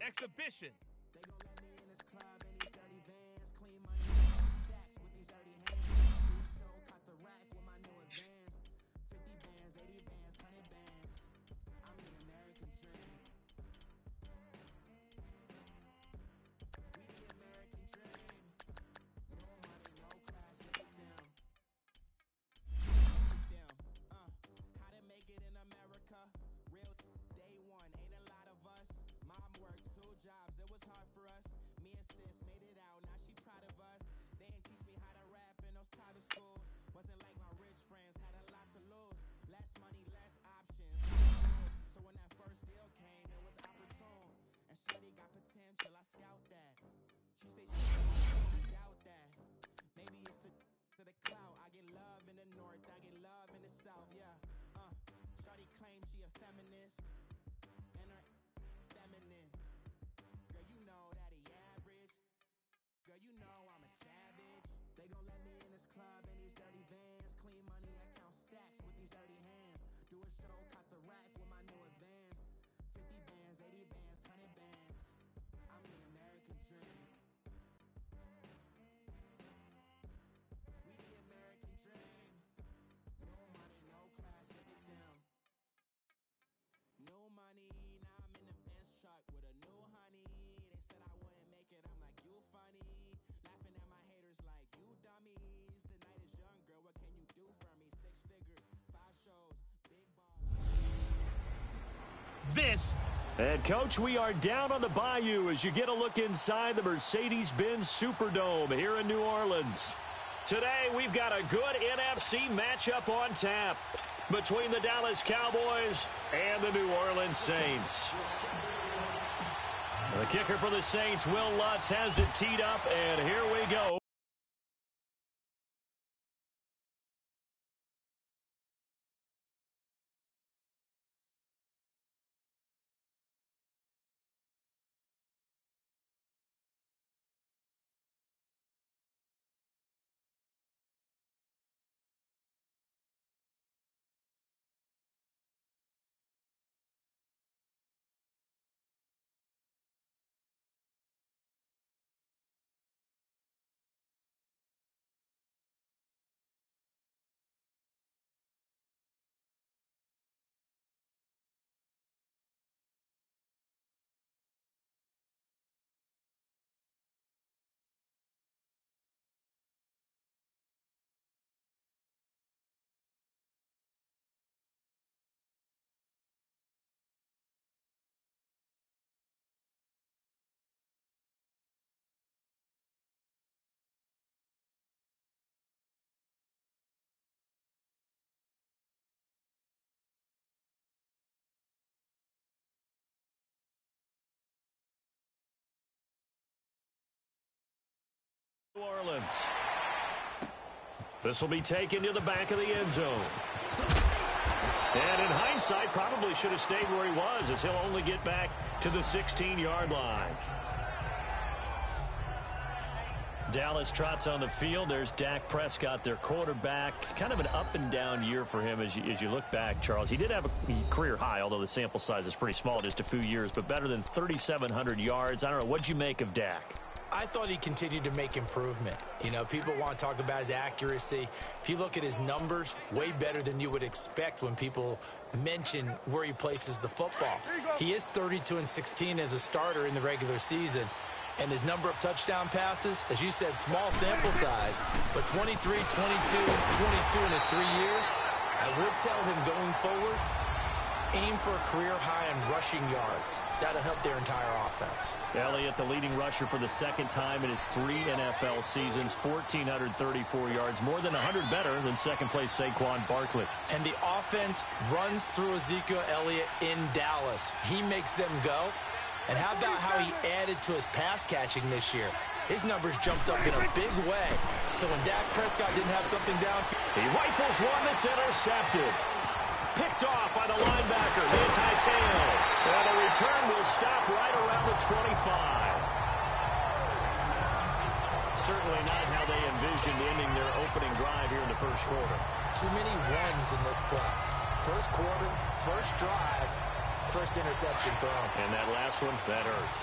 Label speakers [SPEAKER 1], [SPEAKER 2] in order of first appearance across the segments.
[SPEAKER 1] Exhibition. This.
[SPEAKER 2] And, Coach, we are down on the bayou as you get a look inside the Mercedes-Benz Superdome here in New Orleans. Today, we've got a good NFC matchup on tap between the Dallas Cowboys and the New Orleans Saints. The kicker for the Saints, Will Lutz, has it teed up, and here we go. New Orleans. This will be taken to the back of the end zone. And in hindsight, probably should have stayed where he was, as he'll only get back to the 16-yard line. Dallas trots on the field. There's Dak Prescott, their quarterback. Kind of an up-and-down year for him as you look back, Charles. He did have a career high, although the sample size is pretty small, just a few years, but better than 3,700 yards. I don't know. What'd you make of Dak?
[SPEAKER 3] I thought he continued to make improvement. You know, people want to talk about his accuracy. If you look at his numbers, way better than you would expect when people mention where he places the football. He is 32-16 as a starter in the regular season. And his number of touchdown passes, as you said, small sample size, but 23, 22, 22 in his 3 years. I would tell him going forward, aim for a career high in rushing yards. That'll help their entire offense.
[SPEAKER 2] Elliott, the leading rusher for the second time in his 3 NFL seasons, 1,434 yards, more than 100 better than second-place Saquon Barkley.
[SPEAKER 3] And the offense runs through Ezekiel Elliott in Dallas. He makes them go. And how about how he added to his pass catching this year? His numbers jumped up in a big way. So when Dak Prescott didn't have something downfield,
[SPEAKER 2] he rifles one that's intercepted. Picked off by the linebacker, Manti Te'o. And the return will stop right around the 25. Certainly not how they envisioned ending their opening drive here in the first quarter.
[SPEAKER 3] Too many ones in this play. First quarter, first drive, first interception thrown.
[SPEAKER 2] And that last one, that hurts.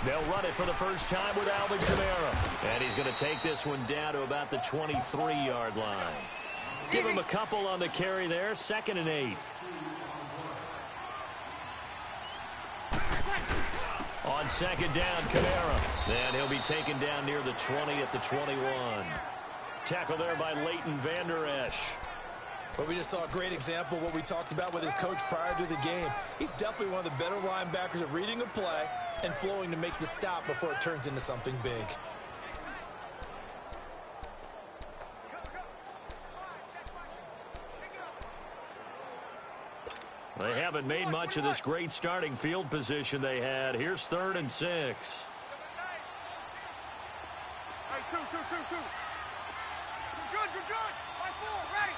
[SPEAKER 2] They'll run it for the first time with Alvin Kamara. And he's going to take this one down to about the 23-yard line. Give him a couple on the carry there. 2nd and 8. On 2nd down, Kamara. And he'll be taken down near the 20 at the 21. Tackle there by Leighton Vander Esch.
[SPEAKER 3] But we just saw a great example of what we talked about with his coach prior to the game. He's definitely one of the better linebackers at reading a play and flowing to make the stop before it turns into something big.
[SPEAKER 2] They haven't made much of this great starting field position they had. Here's 3rd and 6.
[SPEAKER 1] Hey, two. Good. 5-4, ready.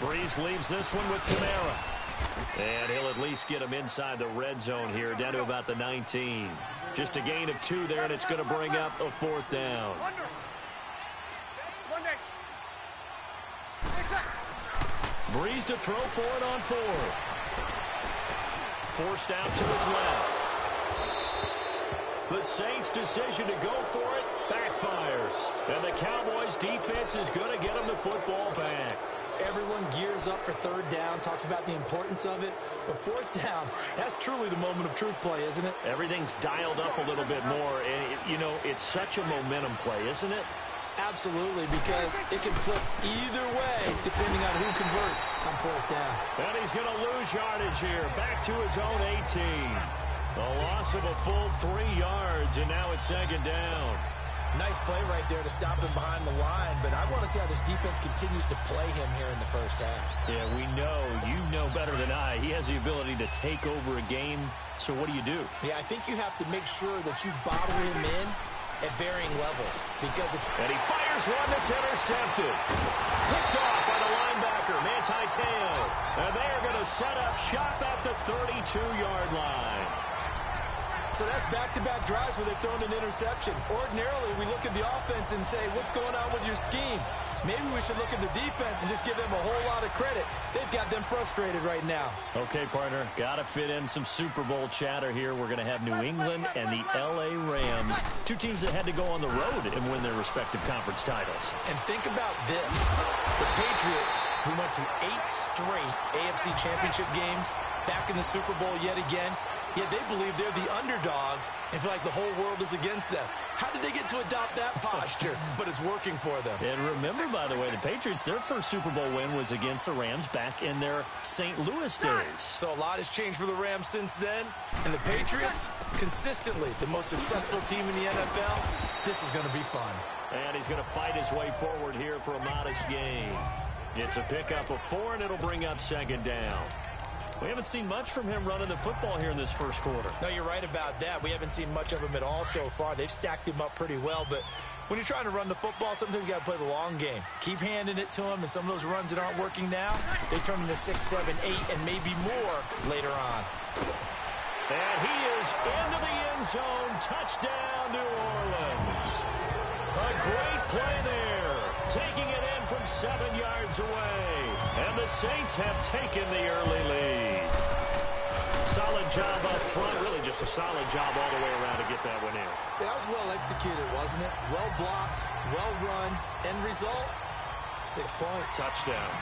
[SPEAKER 2] Breeze leaves this one with Kamara. And he'll at least get him inside the red zone here, down to about the 19. Just a gain of 2 there, and it's going to bring up a 4th down. Breeze to throw for it on 4th. Forced out to his left. The Saints' decision to go for it backfires. And the Cowboys' defense is going to get them the football back.
[SPEAKER 3] Everyone gears up for 3rd down, talks about the importance of it. But 4th down, that's truly the moment of truth play, isn't it?
[SPEAKER 2] Everything's dialed up a little bit more. And, it's such a momentum play, isn't it?
[SPEAKER 3] Absolutely, because it can flip either way depending on who converts on 4th down.
[SPEAKER 2] And he's going to lose yardage here. Back to his own 18. A loss of a full 3 yards, and now it's 2nd down.
[SPEAKER 3] Nice play right there to stop him behind the line, but I want to see how this defense continues to play him here in the first half.
[SPEAKER 2] Yeah, you know better than I. He has the ability to take over a game, so what do you do?
[SPEAKER 3] Yeah, I think you have to make sure that you bottle him in at varying levels.
[SPEAKER 2] And he fires one that's intercepted. Picked off by the linebacker, Manti Te'o. And they're going to set up shop at the 32-yard line.
[SPEAKER 3] So that's back-to-back drives where they've thrown an interception. Ordinarily, we look at the offense and say, what's going on with your scheme? Maybe we should look at the defense and just give them a whole lot of credit. They've got them frustrated right now.
[SPEAKER 2] Okay, partner, got to fit in some Super Bowl chatter here. We're going to have New England and the L.A. Rams, 2 teams that had to go on the road and win their respective conference titles.
[SPEAKER 3] And think about this. The Patriots, who went to 8 straight AFC championship games, back in the Super Bowl yet again, yet they believe they're the underdogs and feel like the whole world is against them. How did they get to adopt that posture? But it's working for them.
[SPEAKER 2] And remember, by the way, the Patriots, their first Super Bowl win was against the Rams back in their St. Louis days.
[SPEAKER 3] So a lot has changed for the Rams since then. And the Patriots, consistently the most successful team in the NFL. This is going to be fun.
[SPEAKER 2] And he's going to fight his way forward here for a modest gain. It's a pickup of 4, and it'll bring up 2nd down. We haven't seen much from him running the football here in this first quarter.
[SPEAKER 3] No, you're right about that. We haven't seen much of him at all so far. They've stacked him up pretty well, but when you're trying to run the football, sometimes you got to play the long game. Keep handing it to him, and some of those runs that aren't working now, they turn into 6, 7, 8, and maybe more later on.
[SPEAKER 2] And he is into the end zone. Touchdown, New Orleans. A great play there. Taking it in from 7 yards away. And the Saints have taken the early lead. Solid job up front. Really just a solid job all the way around to get that one in.
[SPEAKER 3] That was well executed, wasn't it? Well blocked, well run. End result, 6 points.
[SPEAKER 2] Touchdown.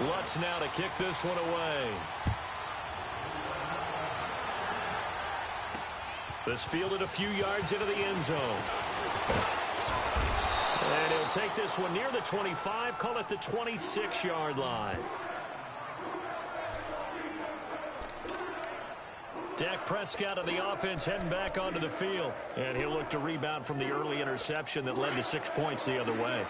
[SPEAKER 2] Lutz now to kick this one away. This fielded a few yards into the end zone. And he'll take this one near the 25, call it the 26-yard line. Dak Prescott of the offense heading back onto the field. And he'll look to rebound from the early interception that led to 6 points the other way.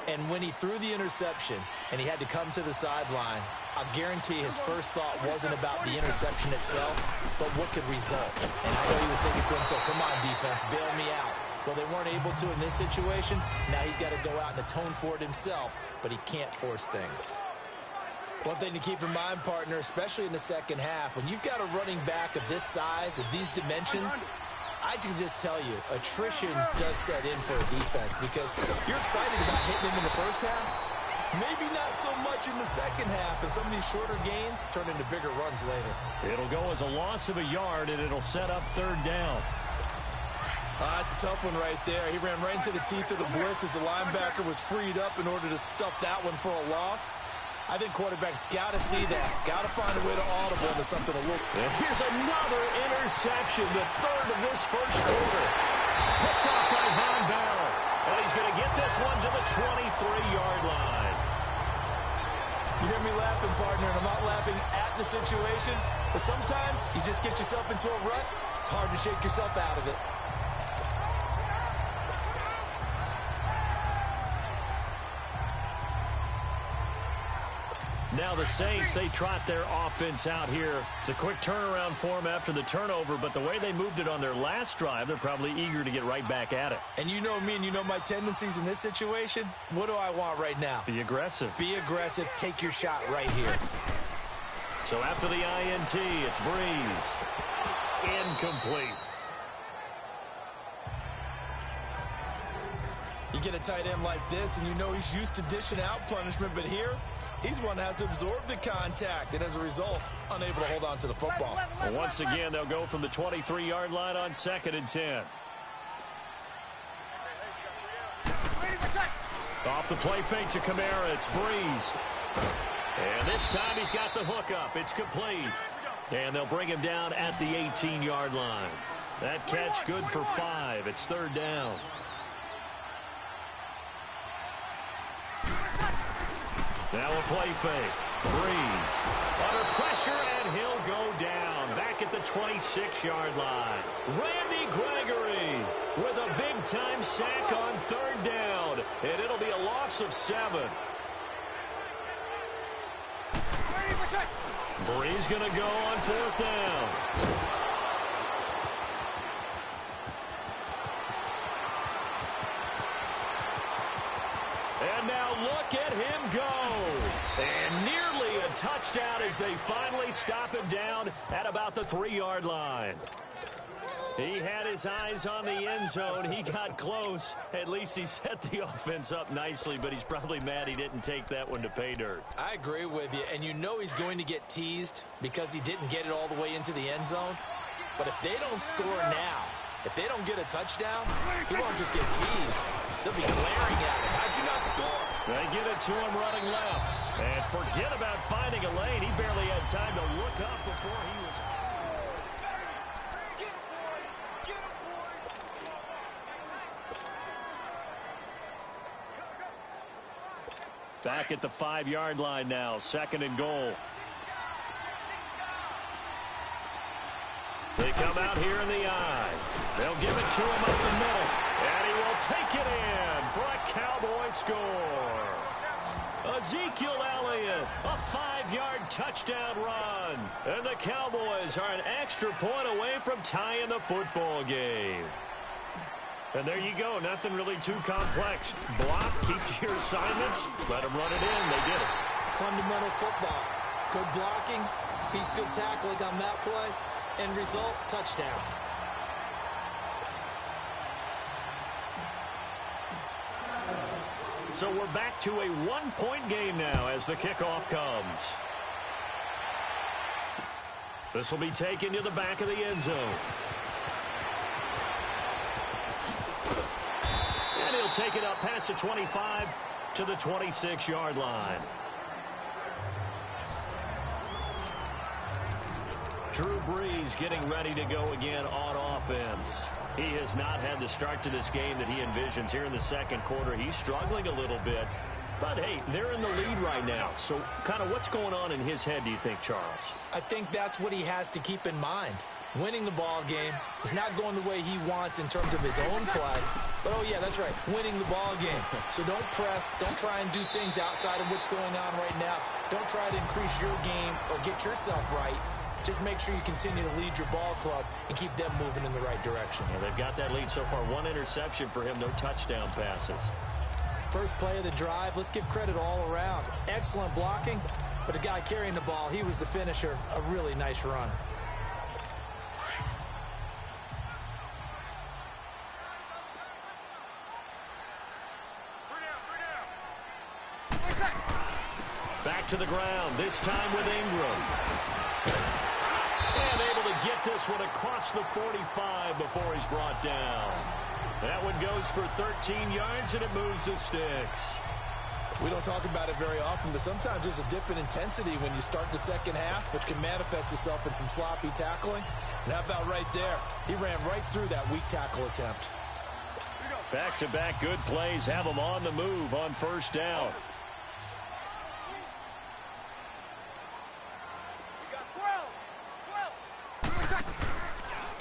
[SPEAKER 3] And when he threw the interception and he had to come to the sideline, I'll guarantee his first thought wasn't about the interception itself, but what could result. And I know he was thinking to himself, come on, defense, bail me out. Well, they weren't able to in this situation. Now he's got to go out and atone for it himself, but he can't force things. One thing to keep in mind, partner, especially in the second half, when you've got a running back of this size, of these dimensions, I can just tell you, attrition does set in for a defense because you're excited about hitting him in the first half. Maybe not so much in the second half, and some of these shorter gains turn into bigger runs later.
[SPEAKER 2] It'll go as a loss of a yard, and it'll set up third down.
[SPEAKER 3] That's a tough one right there. He ran right into the teeth of the blitz as the linebacker was freed up in order to stuff that one for a loss. I think quarterbacks got to see that. Got to find a way to audible into something a little.
[SPEAKER 2] And here's another interception, the third of this first quarter. Picked off by Von Bell. And he's going to get this one to the 23-yard line.
[SPEAKER 3] You hear me laughing, partner, and I'm not laughing at the situation. But sometimes you just get yourself into a rut. It's hard to shake yourself out of it.
[SPEAKER 2] Now the Saints, they trot their offense out here. It's a quick turnaround for them after the turnover, but the way they moved it on their last drive, they're probably eager to get right back at it.
[SPEAKER 3] And you know me and you know my tendencies in this situation. What do I want right now?
[SPEAKER 2] Be aggressive.
[SPEAKER 3] Be aggressive. Take your shot right here.
[SPEAKER 2] So after the INT, it's Breeze. Incomplete.
[SPEAKER 3] You get a tight end like this, and you know he's used to dishing out punishment, but here, he's one that has to absorb the contact, and as a result, unable to hold on to the football.
[SPEAKER 2] Well, once again, they'll go from the 23-yard line on 2nd and 10. Off the play fake to Kamara, it's Breeze. And this time he's got the hook up. It's complete. And they'll bring him down at the 18-yard line. That catch good for 5. It's third down. Now a play fake. Breeze. Under pressure, and he'll go down. Back at the 26-yard line. Randy Gregory with a big-time sack on third down. And it'll be a loss of 7. Breeze going to go on 4th down. And now look at him go. And nearly a touchdown as they finally stop him down at about the 3-yard line. He had his eyes on the end zone. He got close. At least he set the offense up nicely, but he's probably mad he didn't take that one to pay dirt.
[SPEAKER 3] I agree with you, and you know he's going to get teased because he didn't get it all the way into the end zone. But if they don't score now, if they don't get a touchdown, he won't just get teased. They'll be glaring at him. How'd you not score?
[SPEAKER 2] They get it to him running left. And forget about finding a lane. He barely had time to look up before he was... Back at the 5-yard line now, 2nd and goal. They come out here in the eye. They'll give it to him up the middle. And he will take it in for a Cowboy score. Ezekiel Elliott, a 5-yard touchdown run. And the Cowboys are an extra point away from tying the football game. And there you go. Nothing really too complex. Block, keep to your assignments, let them run it in. They did it.
[SPEAKER 3] Fundamental football. Good blocking, beats good tackling on that play. End result, touchdown.
[SPEAKER 2] So we're back to a 1-point game now as the kickoff comes. This will be taken to the back of the end zone. And he'll take it up past the 25 to the 26-yard line. Drew Brees getting ready to go again on offense. He has not had the start to this game that he envisions here in the second quarter. He's struggling a little bit. But, hey, they're in the lead right now. So, kind of what's going on in his head, do you think, Charles?
[SPEAKER 3] I think that's what he has to keep in mind. Winning the ball game is not going the way he wants in terms of his own play. But, oh, yeah, that's right, winning the ball game. So don't press. Don't try and do things outside of what's going on right now. Don't try to increase your game or get yourself right. Just make sure you continue to lead your ball club and keep them moving in the right direction.
[SPEAKER 2] Well, they've got that lead so far. 1 interception for him, no touchdown passes.
[SPEAKER 3] First play of the drive, let's give credit all around. Excellent blocking, but the guy carrying the ball, he was the finisher. A really nice run.
[SPEAKER 2] Back to the ground, this time with Ingram. And able to get this one across the 45 before he's brought down. That one goes for 13 yards, and it moves the sticks.
[SPEAKER 3] We don't talk about it very often, but sometimes there's a dip in intensity when you start the second half, which can manifest itself in some sloppy tackling. And how about right there? He ran right through that weak tackle attempt.
[SPEAKER 2] Back-to-back good plays have him on the move on first down.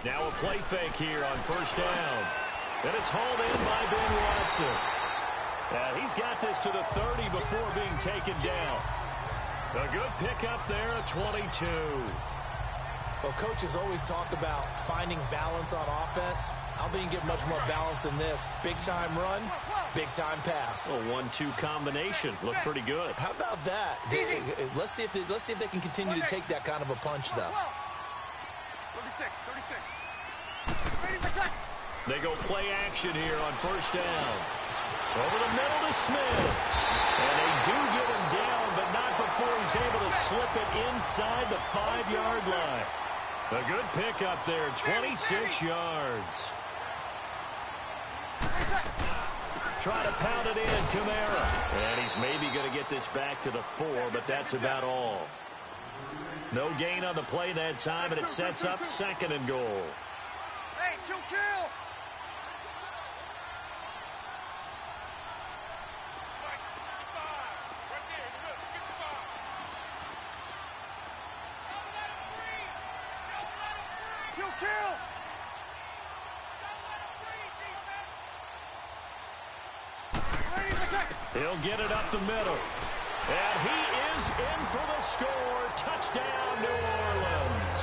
[SPEAKER 2] Now a play fake here on first down. And it's hauled in by Ben Watson. He's got this to the 30 before being taken down. A good pickup there, a 22.
[SPEAKER 3] Well, coaches always talk about finding balance on offense. I don't think you get much more balance than this. Big-time run, big-time pass.
[SPEAKER 2] A 1-2 combination. Looked pretty good.
[SPEAKER 3] How about that? Let's see if they can continue to take that kind of a punch, though.
[SPEAKER 1] 36.
[SPEAKER 2] They go play action here on first down. Over the middle to Smith. And they do get him down, but not before he's able to slip it inside the 5-yard line. A good pickup there, 26 yards. Try to pound it in, Kamara. And he's maybe going to get this back to the 4, but that's about all. No gain on the play that time, and it sets up 2nd and goal.
[SPEAKER 1] Hey, kill!
[SPEAKER 2] He'll get it up the middle. And he is in for the score. Touchdown, New Orleans.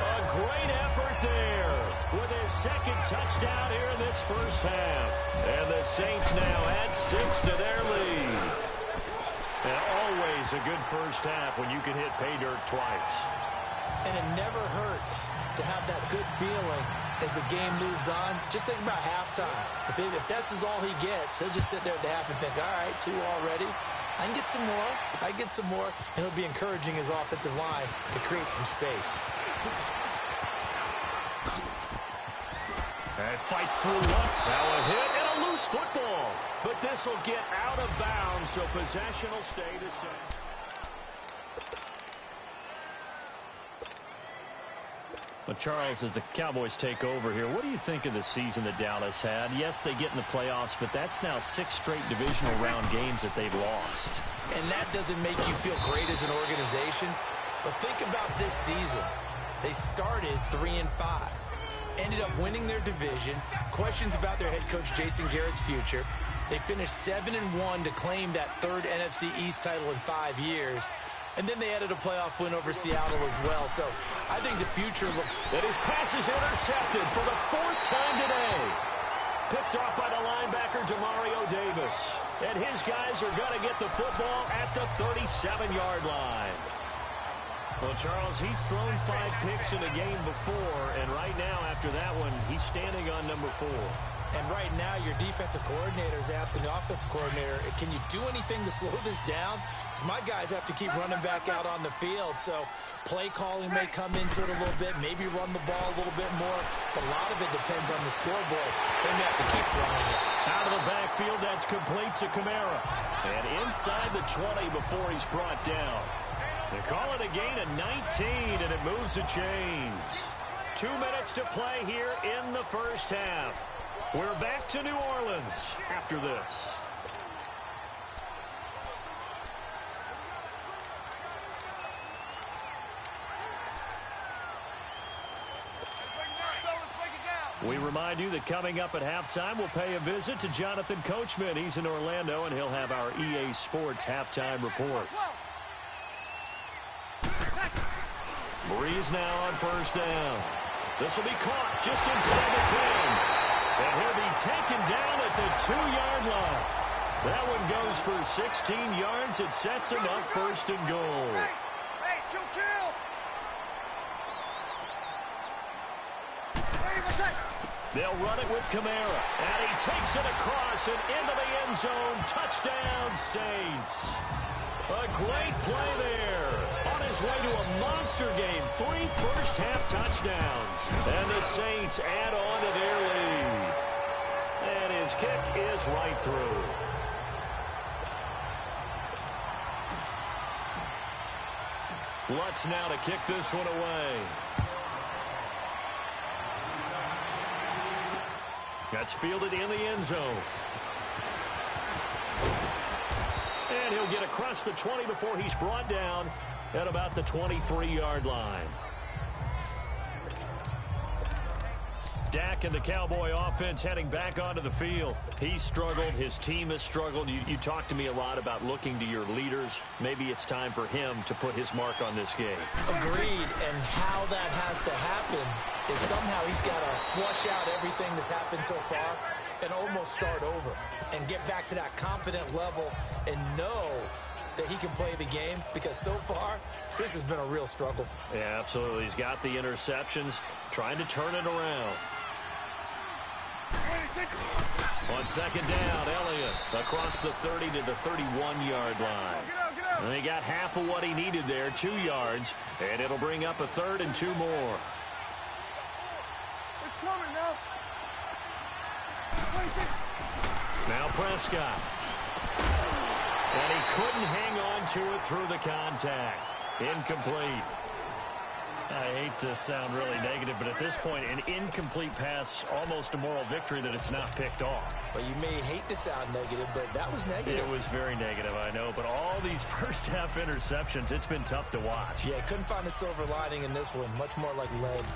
[SPEAKER 2] A great effort there with his 2nd touchdown here in this first half. And the Saints now add 6 to their lead. And always a good first half when you can hit pay dirt twice.
[SPEAKER 3] And it never hurts to have that good feeling as the game moves on. Just think about halftime. If that's all he gets, he'll just sit there at the half and think, all right, 2 already. I can get some more. And it'll be encouraging his offensive line to create some space.
[SPEAKER 2] And fights through one. Now a hit and a loose football. But this will get out of bounds, so possession will stay the same. Well, Charles, as the Cowboys take over here, what do you think of the season that Dallas had? Yes, they get in the playoffs, but that's now 6 straight divisional round games that they've lost.
[SPEAKER 3] And that doesn't make you feel great as an organization. But think about this season. They started 3-5. Ended up winning their division. Questions about their head coach, Jason Garrett's future. They finished 7-1 to claim that 3rd NFC East title in 5 years. And then they added a playoff win over Seattle as well. So I think the future looks...
[SPEAKER 2] And his pass is intercepted for the 4th time today. Picked off by the linebacker, Demario Davis. And his guys are going to get the football at the 37-yard line. Well, Charles, he's thrown 5 picks in a game before. And right now, after that one, he's standing on number 4.
[SPEAKER 3] And right now, your defensive coordinator is asking the offensive coordinator, can you do anything to slow this down? Because my guys have to keep running back out on the field. So play calling may come into it a little bit, maybe run the ball a little bit more. But a lot of it depends on the scoreboard. They may have to keep throwing it.
[SPEAKER 2] Out of the backfield, that's complete to Kamara. And inside the 20 before he's brought down. They call it a gain of 19, and it moves the chains. 2 minutes to play here in the first half. We're back to New Orleans after this. We remind you that coming up at halftime, we'll pay a visit to Jonathan Coachman. He's in Orlando, and he'll have our EA Sports halftime report. Breeze now on first down. This will be caught just inside the 10. And he'll be taken down at the 2-yard line. That one goes for 16 yards. It sets him up 1st and goal.
[SPEAKER 1] Hey, kill!
[SPEAKER 2] They'll run it with Kamara. And he takes it across and into the end zone. Touchdown, Saints. A great play there. On his way to a monster game. 3 first-half touchdowns. And the Saints add on to their lead. And his kick is right through. Lutz now to kick this one away. That's fielded in the end zone. And he'll get across the 20 before he's brought down at about the 23-yard line. Dak and the Cowboy offense heading back onto the field. He's struggled. His team has struggled. You talked to me a lot about looking to your leaders. Maybe it's time for him to put his mark on this game.
[SPEAKER 3] Agreed. And how that has to happen is somehow he's got to flush out everything that's happened so far and almost start over and get back to that confident level and know that he can play the game, because so far this has been a real struggle.
[SPEAKER 2] Yeah, absolutely. He's got the interceptions, trying to turn it around. On second down, Elliott across the 30 to the 31-yard line. And he got half of what he needed there, 2 yards, and it'll bring up a 3rd and 2 more.
[SPEAKER 1] It's coming now.
[SPEAKER 2] Now Prescott. And he couldn't hang on to it through the contact. Incomplete. I hate to sound really negative, but at this point, an incomplete pass, almost a moral victory that it's not picked off.
[SPEAKER 3] Well, you may hate to sound negative, but that was negative.
[SPEAKER 2] It was very negative, I know, but all these first-half interceptions, it's been tough to watch.
[SPEAKER 3] Yeah, couldn't find a silver lining in this one. Much more like lead.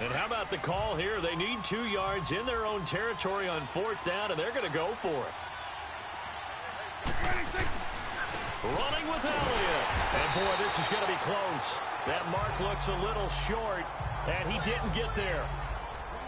[SPEAKER 2] And how about the call here? They need 2 yards in their own territory on 4th down, and they're going to go for it. Running with Elliott. And, boy, this is going to be close. That mark looks a little short, and he didn't get there.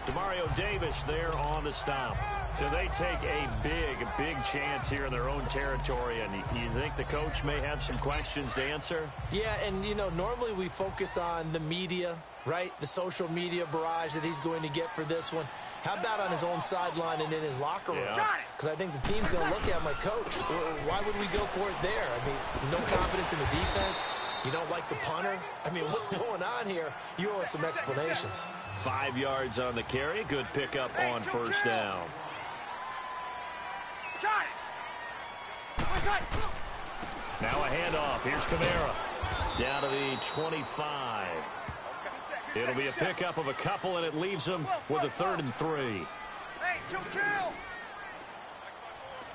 [SPEAKER 2] Demario Davis there on the stop. So they take a big chance here in their own territory, and you think the coach may have some questions to answer?
[SPEAKER 3] Yeah, and, you know, normally we focus on the media, right? The social media barrage that he's going to get for this one. How about on his own sideline and in his locker room? Because I think the team's going to look at him like, Coach, why would we go for it there? I mean, no confidence in the defense. You don't like the punter? I mean, what's going on here? You owe us some explanations.
[SPEAKER 2] 5 yards on the carry. Good pickup on 1st down.
[SPEAKER 1] Got it.
[SPEAKER 2] Now a handoff. Here's Kamara. Down to the 25. It'll be a pickup of a couple, and it leaves them with a 3rd and 3.
[SPEAKER 1] Hey, kill.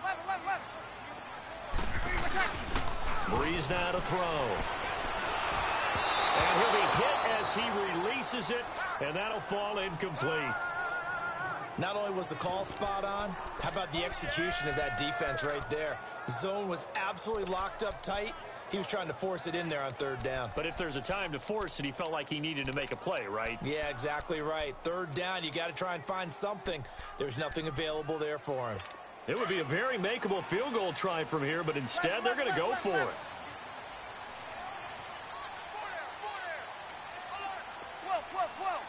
[SPEAKER 1] Left.
[SPEAKER 2] Breeze now to throw. And he'll be hit as he releases it, and that'll fall incomplete.
[SPEAKER 3] Not only was the call spot on, how about the execution of that defense right there? The zone was absolutely locked up tight. He was trying to force it in there on 3rd down.
[SPEAKER 2] But if there's a time to force it, he felt like he needed to make a play, right?
[SPEAKER 3] Yeah, exactly right. 3rd down, you got to try and find something. There's nothing available there for him.
[SPEAKER 2] It would be a very makeable field goal try from here, but instead they're going to go for it.
[SPEAKER 1] 12.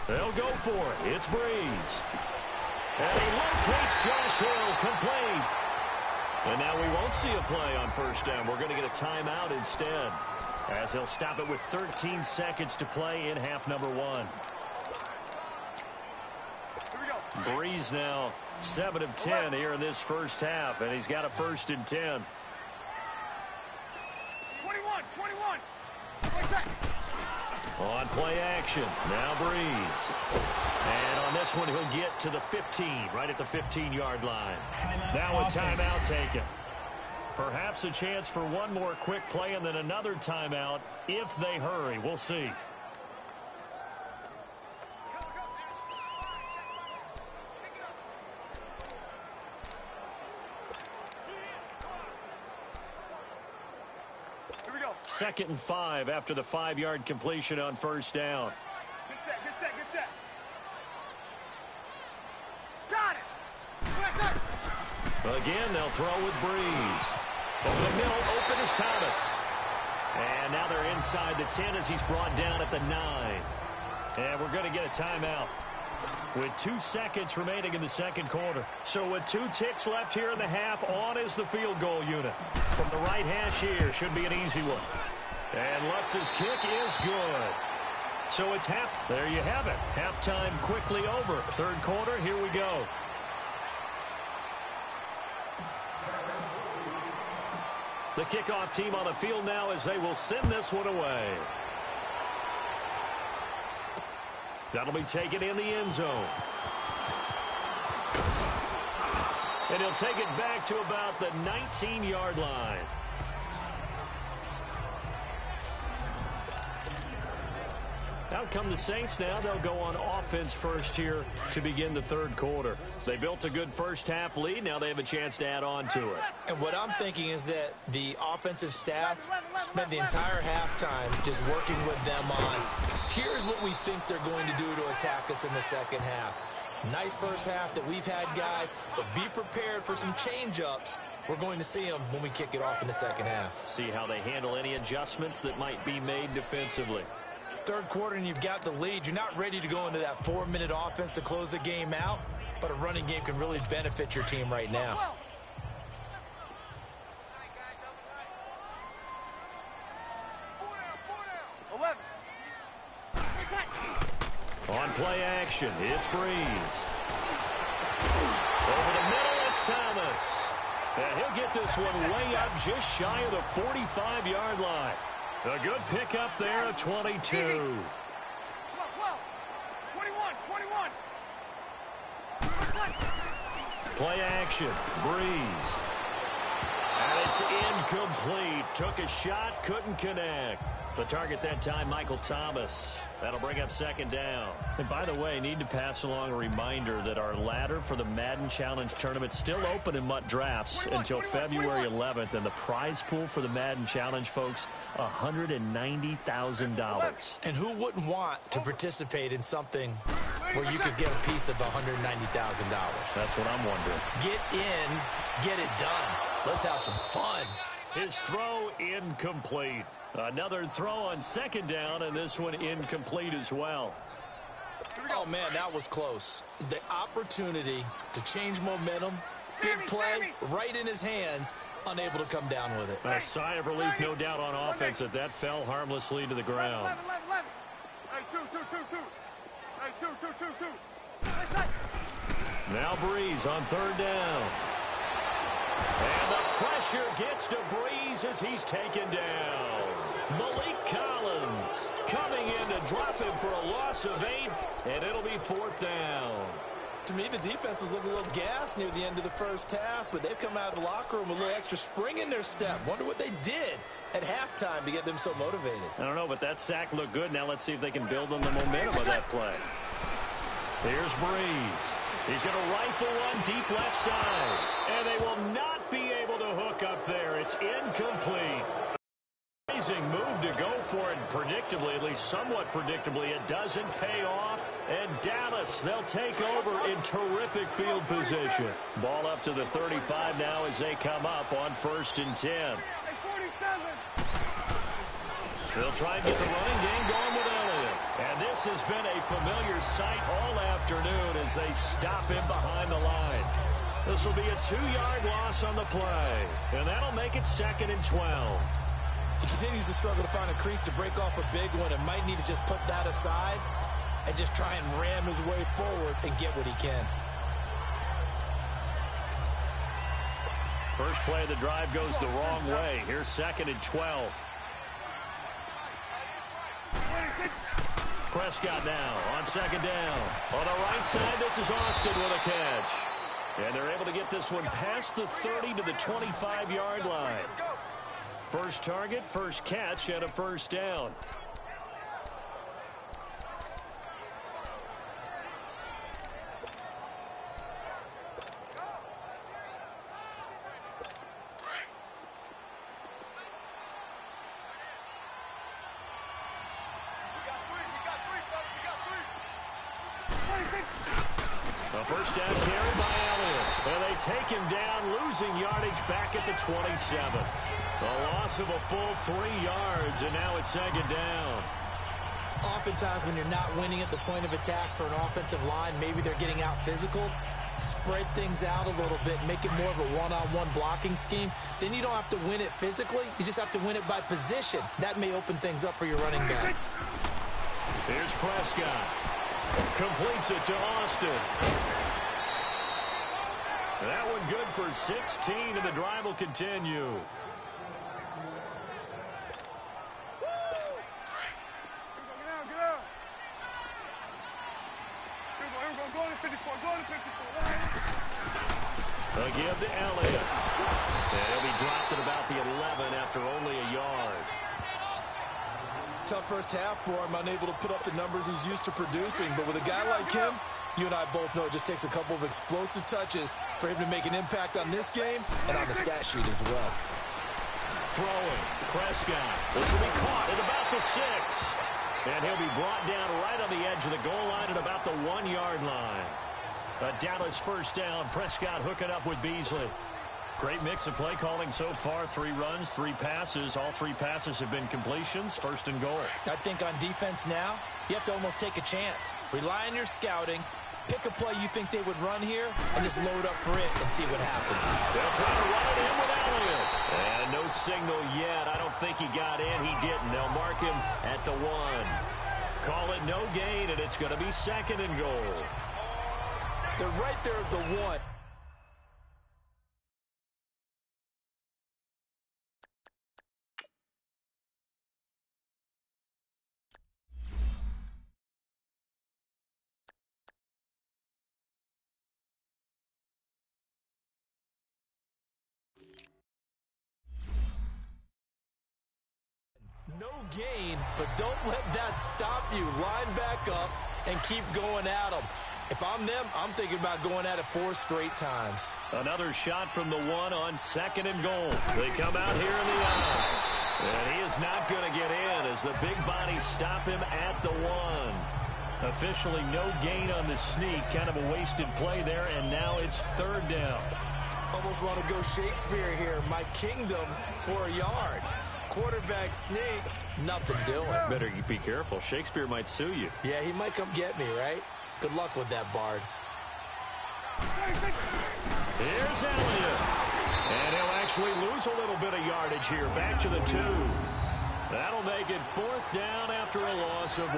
[SPEAKER 2] They'll go for it. It's Breeze. And he locates Josh Hill, complete. And now we won't see a play on 1st down. We're going to get a timeout instead, as he'll stop it with 13 seconds to play in half number 1. Breeze now 7 of 10 here in this 1st half, and he's got a 1st and 10.
[SPEAKER 1] 21.
[SPEAKER 2] On play action, now Breeze. And on this one, he'll get to the 15, right at the 15-yard line. Now a timeout taken. Perhaps a chance for one more quick play and then another timeout if they hurry. We'll see.
[SPEAKER 1] Here we go.
[SPEAKER 2] 2nd and 5 after the 5-yard completion on 1st down.
[SPEAKER 1] Good set. Got it.
[SPEAKER 2] Again, they'll throw with Breeze. Over the middle, open is Thomas. And now they're inside the 10 as he's brought down at the 9. And we're going to get a timeout. with 2 seconds remaining in the second quarter. So with 2 ticks left here in the half, on is the field goal unit. From the right hash here, should be an easy one. And Lutz's kick is good. So it's half. There you have it. Halftime quickly over. Third quarter, here we go. The kickoff team on the field now as they will send this one away. That'll be taken in the end zone. And he'll take it back to about the 19-yard line. Out come the Saints now. They'll go on offense first here to begin the third quarter. They built a good first-half lead. Now they have a chance to add on to it.
[SPEAKER 3] And what I'm thinking is that the offensive staff spent the entire halftime just working with them on, here's what we think they're going to do to attack us in the second half. Nice first half that we've had, guys, but be prepared for some change-ups. We're going to see them when we kick it off in the second half.
[SPEAKER 2] See how they handle any adjustments that might be made defensively.
[SPEAKER 3] Third quarter and you've got the lead. You're not ready to go into that 4-minute offense to close the game out, but a running game can really benefit your team right now.
[SPEAKER 1] 11.
[SPEAKER 2] On play action, it's Breeze. Over the middle, it's Thomas. And he'll get this one way up just shy of the 45-yard line. A good pickup there at 22.
[SPEAKER 1] 12, 21, 21.
[SPEAKER 2] Play action, Breeze. And it's incomplete. Took a shot, couldn't connect. The target that time, Michael Thomas. That'll bring up second down. And by the way, need to pass along a reminder that our ladder for the Madden Challenge Tournament still open in MUT Drafts until February 11th. And the prize pool for the Madden Challenge, folks, $190,000.
[SPEAKER 3] And who wouldn't want to participate in something where you could get a piece of $190,000?
[SPEAKER 2] That's what I'm wondering.
[SPEAKER 3] Get in, get it done. Let's have some fun.
[SPEAKER 2] His throw incomplete. Another throw on second down, and this one incomplete as well.
[SPEAKER 3] Oh, man, that was close. The opportunity to change momentum, big play, right in his hands, unable to come down with it.
[SPEAKER 2] A sigh of relief, no doubt, on offense that that fell harmlessly to the ground.
[SPEAKER 1] 11. Hey, 2. Hey, 2.
[SPEAKER 2] Now Breeze on third down. And the pressure gets to Breeze as he's taken down. Malik Collins coming in to drop him for a loss of 8, and it'll be fourth down.
[SPEAKER 3] To me, the defense was looking a little gassed near the end of the first half, but they've come out of the locker room with a little extra spring in their step. Wonder what they did at halftime to get them so motivated.
[SPEAKER 2] I don't know, but that sack looked good. Now let's see if they can build on the momentum of that play. Here's Breeze. He's going to rifle one deep left side, and they will not be able to hook up there. It's incomplete. Amazing move to go for it predictably, at least somewhat predictably. It doesn't pay off, and Dallas, they'll take over in terrific field position. Ball up to the 35 now as they come up on 1st and 10.
[SPEAKER 1] Hey, 47.
[SPEAKER 2] They'll try and get the running game going with Elliott. And this has been a familiar sight all afternoon as they stop him behind the line. This will be a 2-yard loss on the play, and that'll make it 2nd and 12.
[SPEAKER 3] He continues to struggle to find a crease to break off a big one and might need to just put that aside and just try and ram his way forward and get what he can.
[SPEAKER 2] First play of the drive goes the wrong way. Here's 2nd and 12. Prescott now on 2nd down. On the right side, this is Austin with a catch. And they're able to get this one past the 30 to the 25-yard line. First target, first catch, and a first down. A first down carry by Elliott. And they take him down, losing yardage back at the 27. A loss of a full 3 yards, and now it's 2nd down.
[SPEAKER 3] Oftentimes when you're not winning at the point of attack for an offensive line, maybe they're getting out physical. Spread things out a little bit, make it more of a one-on-one blocking scheme. Then you don't have to win it physically. You just have to win it by position. That may open things up for your running backs.
[SPEAKER 2] Here's Prescott. Completes it to Austin. That one good for 16, and the drive will continue. Again to Elliott. And he'll be dropped at about the 11 after only a yard.
[SPEAKER 4] Tough first half for him, unable to put up the numbers he's used to producing. But with a guy like him, you and I both know it just takes a couple of explosive touches for him to make an impact on this game and on the stat sheet as well.
[SPEAKER 2] Throwing. Prescott. This will be caught at about the 6. And he'll be brought down right on the edge of the goal line at about the 1-yard line. A Dallas first down. Prescott hooking up with Beasley. Great mix of play calling so far. 3 runs, 3 passes. All 3 passes have been completions. First and goal.
[SPEAKER 3] I think on defense now, you have to almost take a chance. Rely on your scouting. Pick a play you think they would run here and just load up for it and see what happens.
[SPEAKER 2] They'll try to run it in with Elliott. And no signal yet. I don't think he got in. He didn't. They'll mark him at the 1. Call it no gain, and it's going to be second and goal.
[SPEAKER 3] They're right there at the 1. No gain, but don't let that stop you. Line back up and keep going at them. If I'm them, I'm thinking about going at it 4 straight times.
[SPEAKER 2] Another shot from the 1 on second and goal. They come out here in the eye. And he is not going to get in as the big bodies stop him at the 1. Officially no gain on the sneak. Kind of a wasted play there, and now it's 3rd down.
[SPEAKER 3] Almost want to go Shakespeare here. My kingdom for a yard. Quarterback sneak, nothing doing.
[SPEAKER 2] Better be careful. Shakespeare might sue you.
[SPEAKER 3] Yeah, he might come get me, right? Good luck with that, Bard.
[SPEAKER 2] Here's Elliott. And he'll actually lose a little bit of yardage here. Back to the 2. That'll make it 4th down after a loss of 1.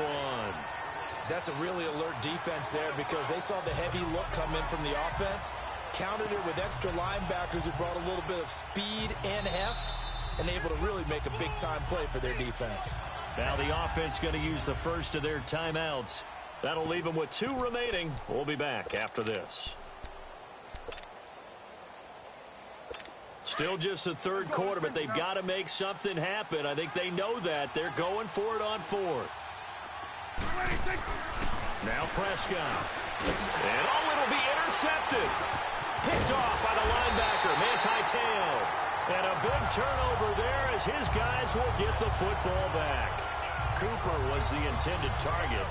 [SPEAKER 3] That's a really alert defense there because they saw the heavy look come in from the offense, countered it with extra linebackers who brought a little bit of speed and heft, and able to really make a big-time play for their defense.
[SPEAKER 2] Now the offense going to use the first of their timeouts. That'll leave them with 2 remaining. We'll be back after this. Still just the 3rd quarter, but they've got to make something happen. I think they know that. They're going for it on 4th. Now Prescott. And it'll be intercepted. Picked off by the linebacker, Manti Te'o. And a big turnover there as his guys will get the football back. Cooper was the intended target.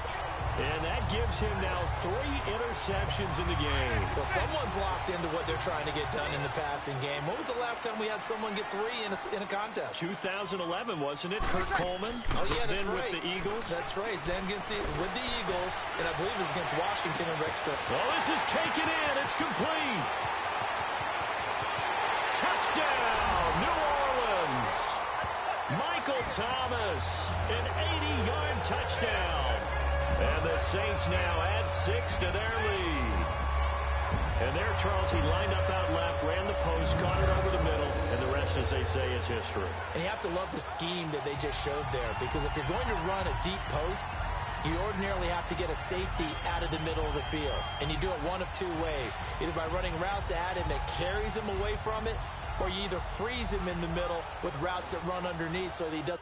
[SPEAKER 2] And that gives him now 3 interceptions in the game.
[SPEAKER 3] Well, someone's locked into what they're trying to get done in the passing game. When was the last time we had someone get 3 in a contest?
[SPEAKER 2] 2011, wasn't it? Kurt Coleman.
[SPEAKER 3] Oh, yeah, that's
[SPEAKER 2] then
[SPEAKER 3] right.
[SPEAKER 2] With the Eagles.
[SPEAKER 3] That's right. Then with the Eagles, and I believe it's against Washington and Rex Burkhead.
[SPEAKER 2] Oh, this is taken in. It's complete. Touchdown, New Orleans. Michael Thomas, an 80-yard touchdown. And the Saints now add 6 to their lead. And there, Charles, he lined up out left, ran the post, caught it over the middle, and the rest, as they say, is history.
[SPEAKER 3] And you have to love the scheme that they just showed there, because if you're going to run a deep post, you ordinarily have to get a safety out of the middle of the field. And you do it one of 2 ways, either by running routes at him that carries him away from it, or you either freeze him in the middle with routes that run underneath so that he doesn't.